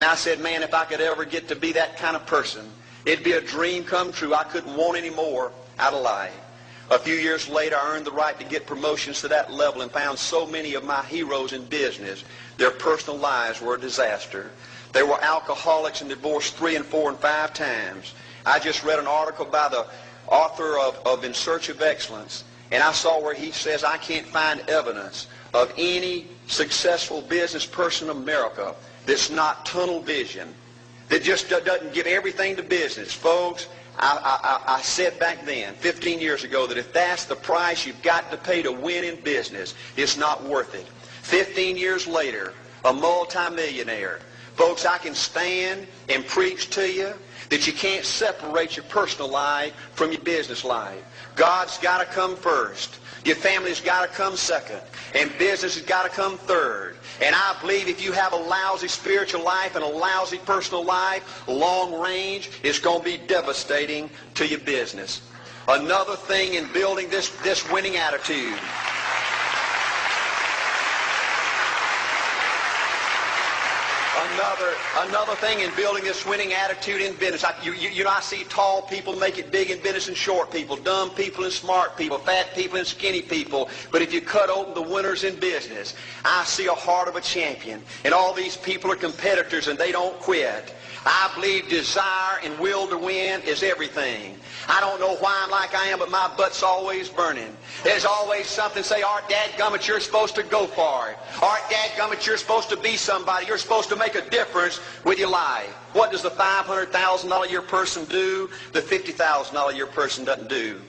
And I said, man, if I could ever get to be that kind of person, it'd be a dream come true. I couldn't want any more out of life. A few years later, I earned the right to get promotions to that level and found so many of my heroes in business, their personal lives were a disaster. They were alcoholics and divorced 3 and 4 and 5 times. I just read an article by the author of In Search of Excellence, and I saw where he says, I can't find evidence of any successful business person in America that's not tunnel vision, that just doesn't give everything to business. Folks, I said back then, 15 years ago, that if that's the price you've got to pay to win in business, it's not worth it. 15 years later, a multimillionaire. Folks, I can stand and preach to you that you can't separate your personal life from your business life. God's got to come first. Your family's got to come second. And business has got to come third. And I believe if you have a lousy spiritual life and a lousy personal life, long range, it's going to be devastating to your business. Another thing in building this winning attitude. Another thing in building this winning attitude in business. I see tall people make it big in business and short people, dumb people and smart people, fat people and skinny people. But if you cut open the winners in business, I see a heart of a champion. And all these people are competitors and they don't quit. I believe desire and will to win is everything. I don't know why I'm like I am, but my butt's always burning. There's always something say, Art, dadgummit, you're supposed to go for it. Art, dadgummit, you're supposed to be somebody. You're supposed to make a difference with your life. What does the $500,000 a year person do? The $50,000 a year person doesn't do.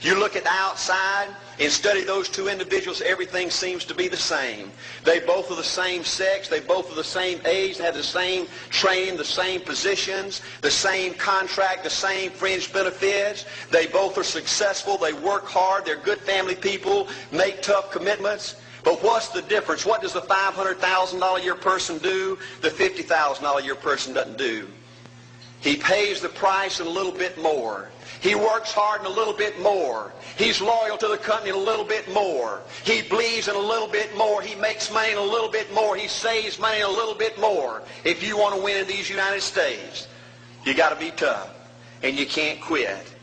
You look at the outside and study those two individuals, everything seems to be the same. They both are the same sex, they both are the same age, they have the same training, the same positions, the same contract, the same fringe benefits. They both are successful, they work hard, they're good family people, make tough commitments. But what's the difference? What does the $500,000 a year person do? The $50,000 a year person doesn't do. He pays the price and a little bit more. He works hard and a little bit more. He's loyal to the company and a little bit more. He believes in a little bit more. He makes money and a little bit more. He saves money and a little bit more. If you want to win in these United States, you got to be tough and you can't quit.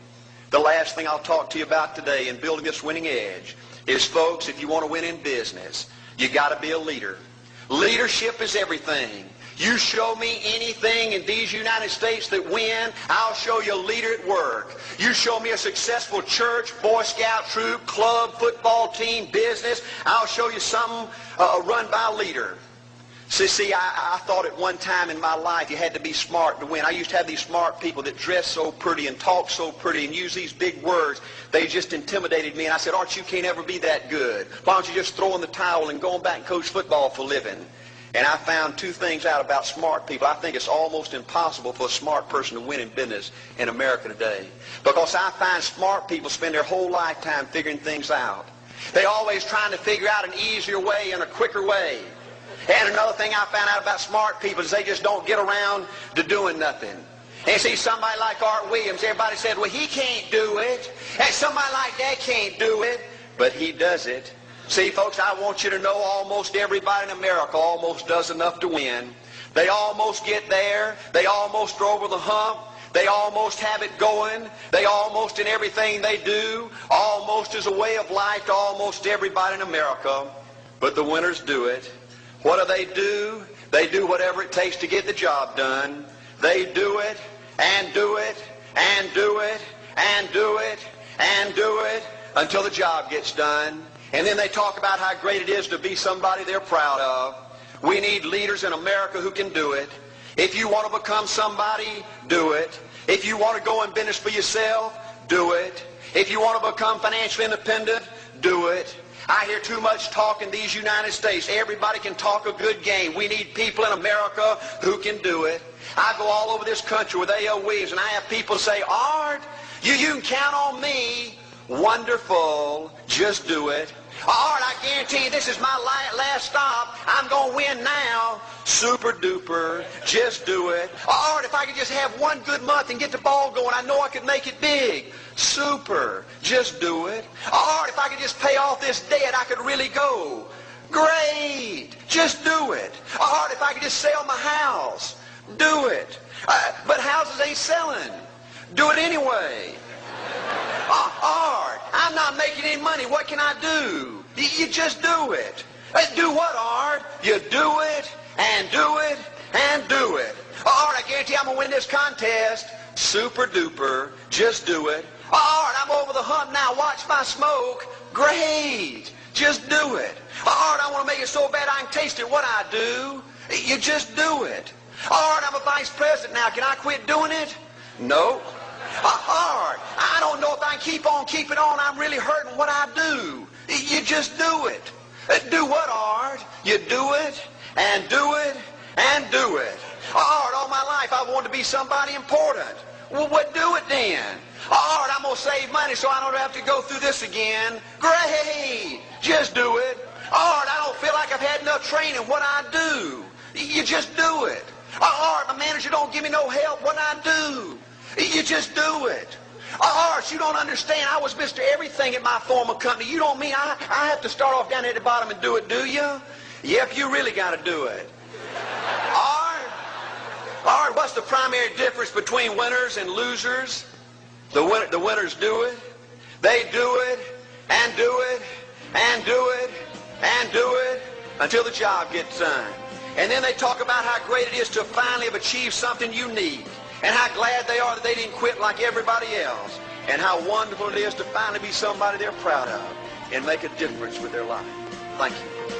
The last thing I'll talk to you about today in building this winning edge is, folks, if you want to win in business, you got to be a leader. Leadership is everything. You show me anything in these United States that win, I'll show you a leader at work. You show me a successful church, Boy Scout troop, club, football team, business, I'll show you something run by a leader. See, I thought at one time in my life you had to be smart to win. I used to have these smart people that dress so pretty and talk so pretty and use these big words. They just intimidated me. And I said, Art, you can't ever be that good. Why don't you just throw in the towel and go back and coach football for a living? And I found two things out about smart people. I think it's almost impossible for a smart person to win in business in America today. Because I find smart people spend their whole lifetime figuring things out. They're always trying to figure out an easier way and a quicker way. And another thing I found out about smart people is they just don't get around to doing nothing. And see, somebody like Art Williams, everybody said, well, he can't do it. And somebody like that can't do it. But he does it. See, folks, I want you to know almost everybody in America almost does enough to win. They almost get there. They almost are over the hump. They almost have it going. They almost, in everything they do, almost is a way of life to almost everybody in America. But the winners do it. What do? They do whatever it takes to get the job done. They do it, and do it, and do it, and do it, and do it, until the job gets done. And then they talk about how great it is to be somebody they're proud of. We need leaders in America who can do it. If you want to become somebody, do it. If you want to go in business for yourself, do it. If you want to become financially independent, do it. I hear too much talk in these United States. Everybody can talk a good game. We need people in America who can do it. I go all over this country with A.L. Williams, and I have people say, Art, you can count on me. Wonderful. Just do it. Art, I guarantee you this is my last stop. I'm going to win now. Super duper. Just do it. Art, if I could just have one good month and get the ball going, I know I could make it big. Super. Just do it. Art, if I could just pay off this debt, I could really go. Great. Just do it. Art, if I could just sell my house. Do it. But houses ain't selling. Do it anyway. Art, I'm not making any money. What can I do? You just do it. Do what, Art? You do it, and do it, and do it. Art, I guarantee I'm going to win this contest. Super duper. Just do it. Art, I'm over the hump now. Watch my smoke. Great. Just do it. Art, I want to make it so bad I can taste it. What I do? You just do it. Art, I'm a vice president now. Can I quit doing it? No. Art, I don't know if I can keep on keeping on. I'm really hurting. What I do? You just do it. Do what, Art? You do it, and do it, and do it. Art, all my life I've wanted to be somebody important. Well, what do it then? Art, I'm going to save money so I don't have to go through this again. Great. Just do it. Art, I don't feel like I've had enough training. What I do? You just do it. Art, my manager don't give me no help. What I do? You just do it. Art, you don't understand. I was Mr. Everything at my former company. You don't mean I have to start off down at the bottom and do it, do you? Yep, you really got to do it. Art, what's the primary difference between winners and losers? The winners do it. They do it, and do it, and do it, and do it, until the job gets done. And then they talk about how great it is to finally have achieved something unique, and how glad they are that they didn't quit like everybody else, and how wonderful it is to finally be somebody they're proud of and make a difference with their life. Thank you.